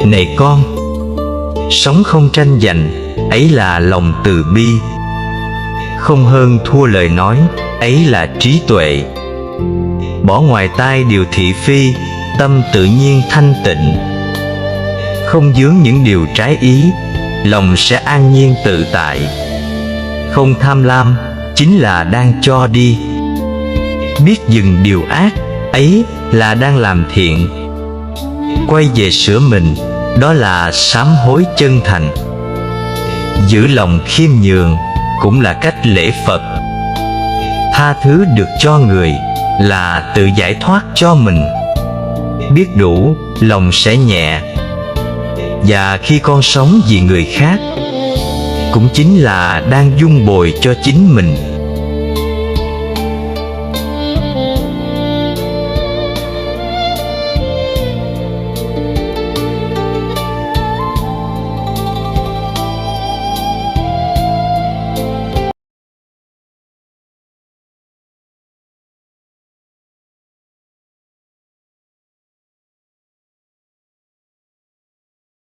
Này con, sống không tranh giành, ấy là lòng từ bi. Không hơn thua lời nói, ấy là trí tuệ. Bỏ ngoài tai điều thị phi, tâm tự nhiên thanh tịnh. Không vướng những điều trái ý, lòng sẽ an nhiên tự tại. Không tham lam, chính là đang cho đi. Biết dừng điều ác, ấy là đang làm thiện. Quay về sửa mình, đó là sám hối chân thành. Giữ lòng khiêm nhường cũng là cách lễ Phật. Tha thứ được cho người là tự giải thoát cho mình. Biết đủ, lòng sẽ nhẹ. Và khi con sống vì người khác, cũng chính là đang vun bồi cho chính mình.